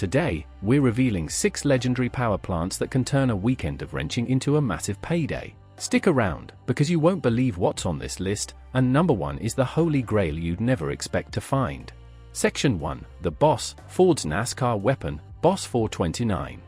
Today, we're revealing 6 legendary power plants that can turn a weekend of wrenching into a massive payday. Stick around, because you won't believe what's on this list, and number 1 is the holy grail you'd never expect to find. Section 1, the Boss, Ford's NASCAR weapon, Boss 429.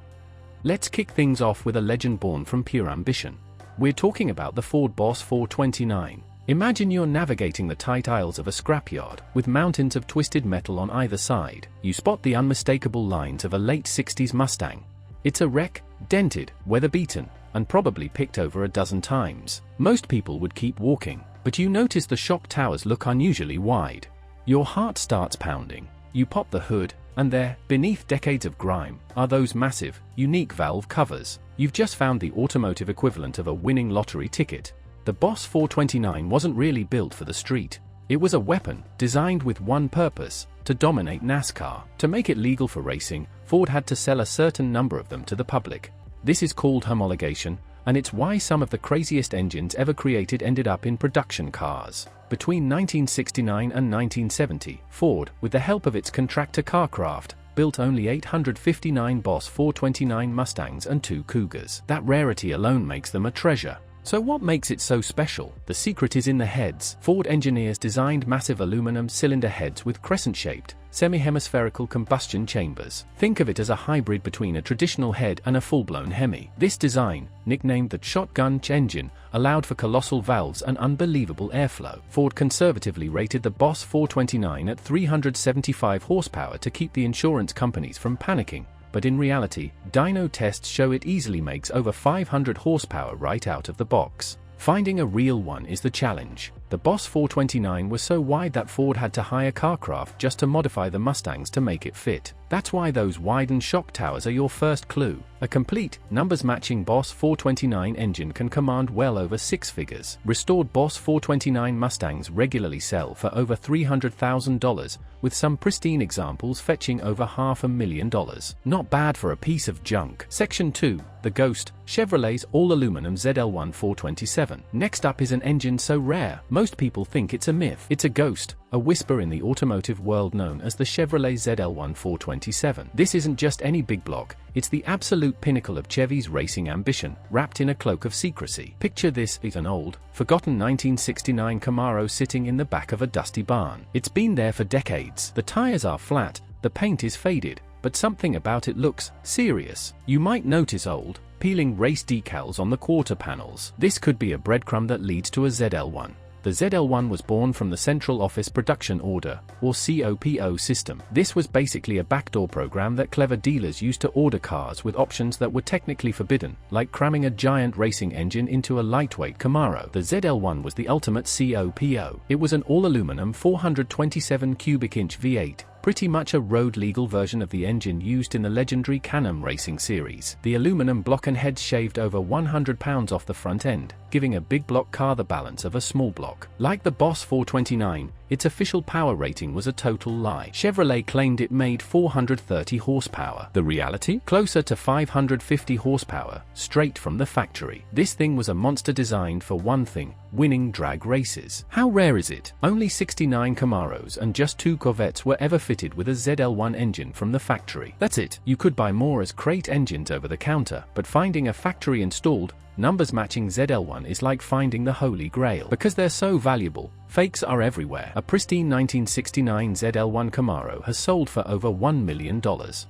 Let's kick things off with a legend born from pure ambition. We're talking about the Ford Boss 429. Imagine you're navigating the tight aisles of a scrapyard, with mountains of twisted metal on either side. You spot the unmistakable lines of a late 60s Mustang. It's a wreck, dented, weather-beaten, and probably picked over a dozen times. Most people would keep walking, but you notice the shock towers look unusually wide. Your heart starts pounding. You pop the hood, and there, beneath decades of grime, are those massive, unique valve covers. You've just found the automotive equivalent of a winning lottery ticket. The Boss 429 wasn't really built for the street. It was a weapon, designed with one purpose: to dominate NASCAR. To make it legal for racing, Ford had to sell a certain number of them to the public. This is called homologation, and it's why some of the craziest engines ever created ended up in production cars. Between 1969 and 1970, Ford, with the help of its contractor Carcraft, built only 859 Boss 429 Mustangs and 2 Cougars. That rarity alone makes them a treasure. So what makes it so special? The secret is in the heads. Ford engineers designed massive aluminum cylinder heads with crescent-shaped, semi-hemispherical combustion chambers. Think of it as a hybrid between a traditional head and a full-blown Hemi. This design, nicknamed the shotgun engine, allowed for colossal valves and unbelievable airflow. Ford conservatively rated the Boss 429 at 375 horsepower to keep the insurance companies from panicking. But in reality, dyno tests show it easily makes over 500 horsepower right out of the box. Finding a real one is the challenge. The Boss 429 was so wide that Ford had to hire Carcraft just to modify the Mustangs to make it fit. That's why those widened shock towers are your first clue. A complete, numbers-matching Boss 429 engine can command well over 6 figures. Restored Boss 429 Mustangs regularly sell for over $300,000, with some pristine examples fetching over $500,000. Not bad for a piece of junk. Section 2, the Ghost, Chevrolet's all-aluminum ZL1 427. Next up is an engine so rare, most people think it's a myth. It's a ghost, a whisper in the automotive world known as the Chevrolet ZL1 427. This isn't just any big block, it's the absolute pinnacle of Chevy's racing ambition, wrapped in a cloak of secrecy. Picture this: it's an old, forgotten 1969 Camaro sitting in the back of a dusty barn. It's been there for decades. The tires are flat, the paint is faded, but something about it looks serious. You might notice old, peeling race decals on the quarter panels. This could be a breadcrumb that leads to a ZL1. The ZL1 was born from the Central Office Production Order, or COPO system. This was basically a backdoor program that clever dealers used to order cars with options that were technically forbidden, like cramming a giant racing engine into a lightweight Camaro. The ZL1 was the ultimate COPO. It was an all-aluminum 427 cubic inch V8, pretty much a road-legal version of the engine used in the legendary Can-Am racing series. The aluminum block and heads shaved over 100 pounds off the front end, giving a big block car the balance of a small block. Like the Boss 429, its official power rating was a total lie. Chevrolet claimed it made 430 horsepower. The reality? Closer to 550 horsepower, straight from the factory. This thing was a monster designed for one thing: winning drag races. How rare is it? Only 69 Camaros and just 2 Corvettes were ever fitted with a ZL1 engine from the factory. That's it. You could buy more as crate engines over the counter, but finding a factory-installed, numbers-matching ZL1 is like finding the Holy Grail. Because they're so valuable, fakes are everywhere. A pristine 1969 ZL1 Camaro has sold for over $1 million.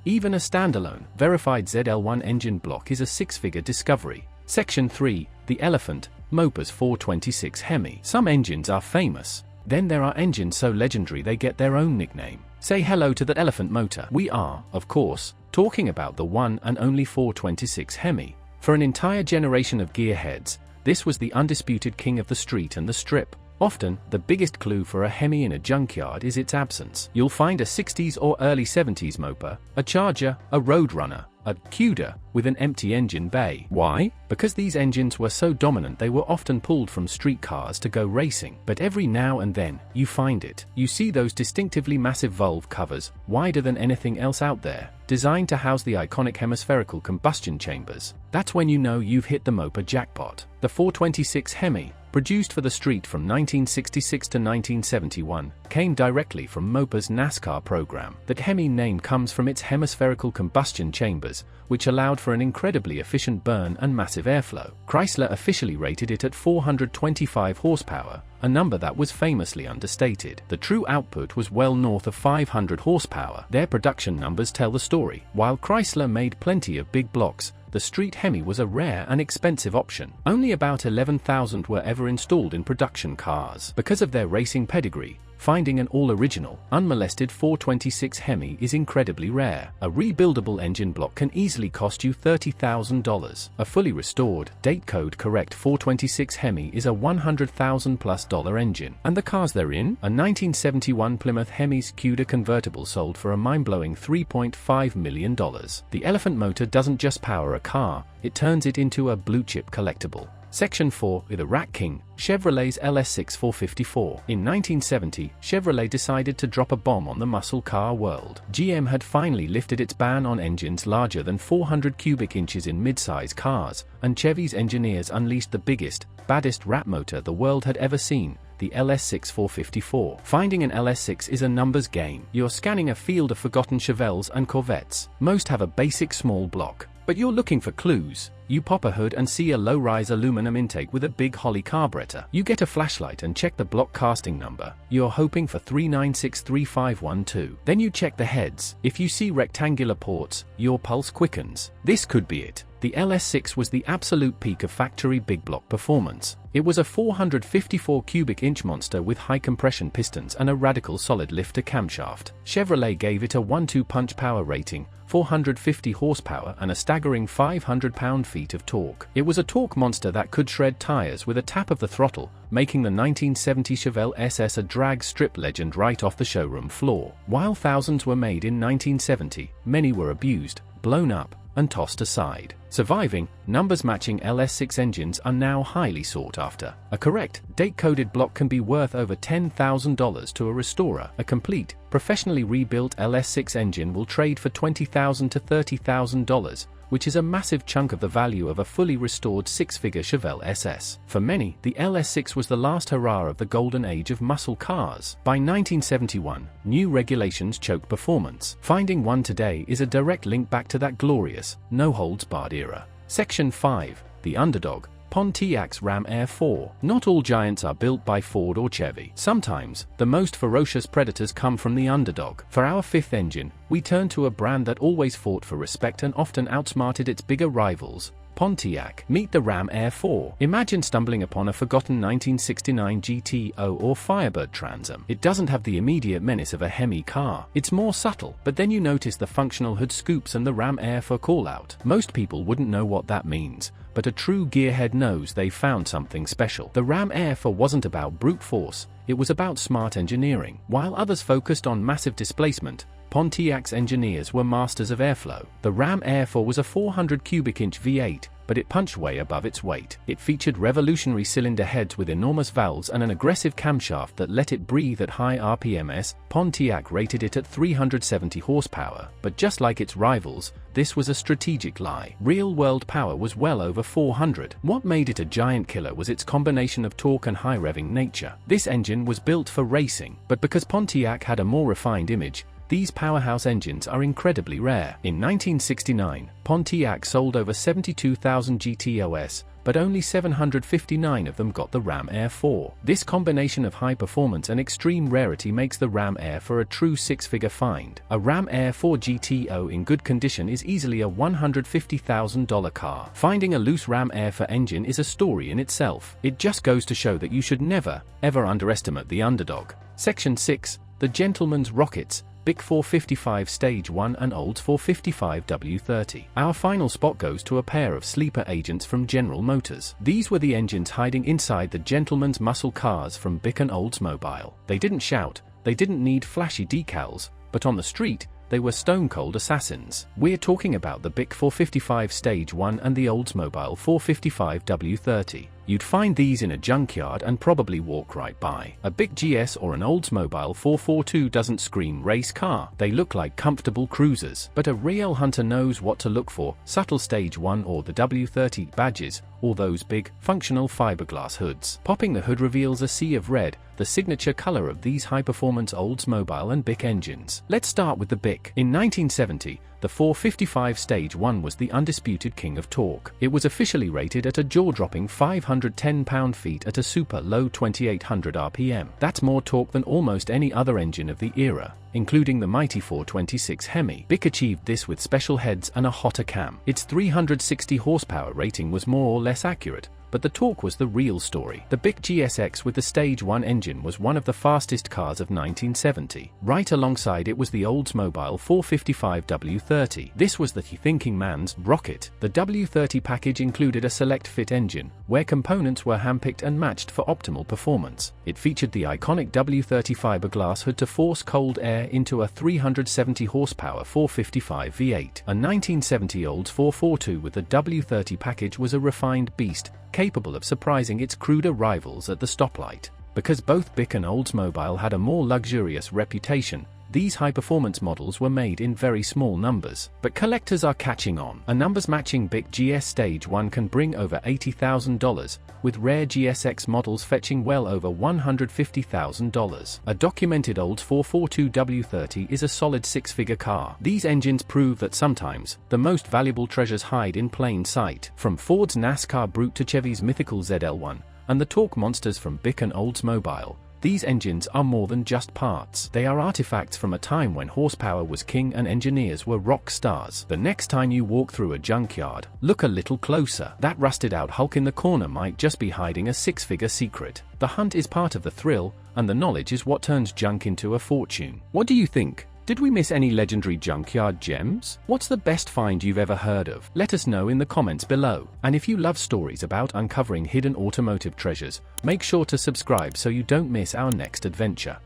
Even a standalone, verified ZL1 engine block is a 6-figure discovery. Section 3, the Elephant, Mopa's 426 Hemi. Some engines are famous. Then there are engines so legendary they get their own nickname. Say hello to that elephant motor. We are, of course, talking about the one and only 426 Hemi. For an entire generation of gearheads, this was the undisputed king of the street and the strip. Often, the biggest clue for a Hemi in a junkyard is its absence. You'll find a 60s or early 70s Mopa, a Charger, a Roadrunner, a Cuda, with an empty engine bay. Why? Because these engines were so dominant they were often pulled from street cars to go racing. But every now and then, you find it. You see those distinctively massive valve covers, wider than anything else out there, designed to house the iconic hemispherical combustion chambers. That's when you know you've hit the Mopa jackpot. The 426 Hemi, produced for the street from 1966 to 1971, came directly from Mopa's NASCAR program. The Hemi name comes from its hemispherical combustion chambers, which allowed for an incredibly efficient burn and massive airflow. Chrysler officially rated it at 425 horsepower, a number that was famously understated. The true output was well north of 500 horsepower. Their production numbers tell the story. While Chrysler made plenty of big blocks, the street Hemi was a rare and expensive option. Only about 11,000 were ever installed in production cars. Because of their racing pedigree, finding an all-original, unmolested 426 Hemi is incredibly rare. A rebuildable engine block can easily cost you $30,000. A fully restored, date-code correct 426 Hemi is a $100,000+ engine. And the cars they're in? A 1971 Plymouth Hemi's Cuda convertible sold for a mind-blowing $3.5 million. The elephant motor doesn't just power a car, it turns it into a blue-chip collectible. Section 4, the Rat King, Chevrolet's LS6 454. In 1970, Chevrolet decided to drop a bomb on the muscle car world. GM had finally lifted its ban on engines larger than 400 cubic inches in mid-size cars, and Chevy's engineers unleashed the biggest, baddest rat motor the world had ever seen, the LS6 454. Finding an LS6 is a numbers game. You're scanning a field of forgotten Chevelles and Corvettes. Most have a basic small block, but you're looking for clues. You pop a hood and see a low-rise aluminum intake with a big Holley carburetor. You get a flashlight and check the block casting number. You're hoping for 3963512. Then you check the heads. If you see rectangular ports, your pulse quickens. This could be it. The LS6 was the absolute peak of factory big block performance. It was a 454 cubic inch monster with high compression pistons and a radical solid lifter camshaft. Chevrolet gave it a 1-2 punch power rating, 450 horsepower and a staggering 500 pound-feet of torque. It was a torque monster that could shred tires with a tap of the throttle, making the 1970 Chevelle SS a drag strip legend right off the showroom floor. While thousands were made in 1970, many were abused, blown up, and tossed aside. Surviving, numbers-matching LS6 engines are now highly sought after. A correct, date-coded block can be worth over $10,000 to a restorer. A complete, professionally rebuilt LS6 engine will trade for $20,000 to $30,000, which is a massive chunk of the value of a fully restored six-figure Chevelle SS. For many, the LS6 was the last hurrah of the golden age of muscle cars. By 1971, new regulations choked performance. Finding one today is a direct link back to that glorious, no-holds-barred era. Section 5, the underdog, Pontiac's Ram Air 4. Not all giants are built by Ford or Chevy. Sometimes, the most ferocious predators come from the underdog. For our fifth engine, we turn to a brand that always fought for respect and often outsmarted its bigger rivals, Pontiac. Meet the Ram Air 4. Imagine stumbling upon a forgotten 1969 GTO or Firebird Trans Am. It doesn't have the immediate menace of a Hemi car. It's more subtle, but then you notice the functional hood scoops and the Ram Air 4 call-out. Most people wouldn't know what that means, but a true gearhead knows they found something special. The Ram Air 4 wasn't about brute force, it was about smart engineering. While others focused on massive displacement, Pontiac's engineers were masters of airflow. The Ram Air 4 was a 400 cubic inch V8, but it punched way above its weight. It featured revolutionary cylinder heads with enormous valves and an aggressive camshaft that let it breathe at high RPMs. Pontiac rated it at 370 horsepower, but just like its rivals, this was a strategic lie. Real-world power was well over 400. What made it a giant killer was its combination of torque and high-revving nature. This engine was built for racing, but because Pontiac had a more refined image, these powerhouse engines are incredibly rare. In 1969, Pontiac sold over 72,000 GTOs, but only 759 of them got the Ram Air 4. This combination of high performance and extreme rarity makes the Ram Air 4 a true six-figure find. A Ram Air 4 GTO in good condition is easily a $150,000 car. Finding a loose Ram Air 4 engine is a story in itself. It just goes to show that you should never, ever underestimate the underdog. Section 6, the Gentleman's Rockets, Bic 455 Stage 1 and Olds 455 W30. Our final spot goes to a pair of sleeper agents from General Motors. These were the engines hiding inside the Gentleman's muscle cars from Bic and Oldsmobile. They didn't shout, they didn't need flashy decals, but on the street, they were stone-cold assassins. We're talking about the Bic 455 Stage 1 and the Oldsmobile 455 W30. You'd find these in a junkyard and probably walk right by. A Bic GS or an Oldsmobile 442 doesn't scream race car. They look like comfortable cruisers. But a real hunter knows what to look for: subtle stage 1 or the W30 badges, or those big, functional fiberglass hoods. Popping the hood reveals a sea of red, the signature color of these high-performance Oldsmobile and Bic engines. Let's start with the Bic. In 1970, the 455 Stage 1 was the undisputed king of torque. It was officially rated at a jaw-dropping 510 pound-feet at a super low 2800 RPM. That's more torque than almost any other engine of the era, including the mighty 426 Hemi. Bic achieved this with special heads and a hotter cam. Its 360 horsepower rating was more or less accurate, but the torque was the real story. The Bic GSX with the Stage 1 engine was one of the fastest cars of 1970. Right alongside it was the Oldsmobile 455 W30. This was the thinking man's rocket. The W30 package included a select fit engine, where components were handpicked and matched for optimal performance. It featured the iconic W30 fiberglass hood to force cold air into a 370 horsepower 455 V8. A 1970 Olds 442 with the W30 package was a refined beast, capable of surprising its cruder rivals at the stoplight. Because both Bic and Oldsmobile had a more luxurious reputation, these high-performance models were made in very small numbers. But collectors are catching on. A numbers-matching Bic GS Stage 1 can bring over $80,000, with rare GSX models fetching well over $150,000. A documented Olds 442 W30 is a solid six-figure car. These engines prove that sometimes, the most valuable treasures hide in plain sight. From Ford's NASCAR Brute to Chevy's mythical ZL1, and the torque monsters from Bic and Oldsmobile, these engines are more than just parts. They are artifacts from a time when horsepower was king and engineers were rock stars. The next time you walk through a junkyard, look a little closer. That rusted-out hulk in the corner might just be hiding a six-figure secret. The hunt is part of the thrill, and the knowledge is what turns junk into a fortune. What do you think? Did we miss any legendary junkyard gems? What's the best find you've ever heard of? Let us know in the comments below. And if you love stories about uncovering hidden automotive treasures, make sure to subscribe so you don't miss our next adventure.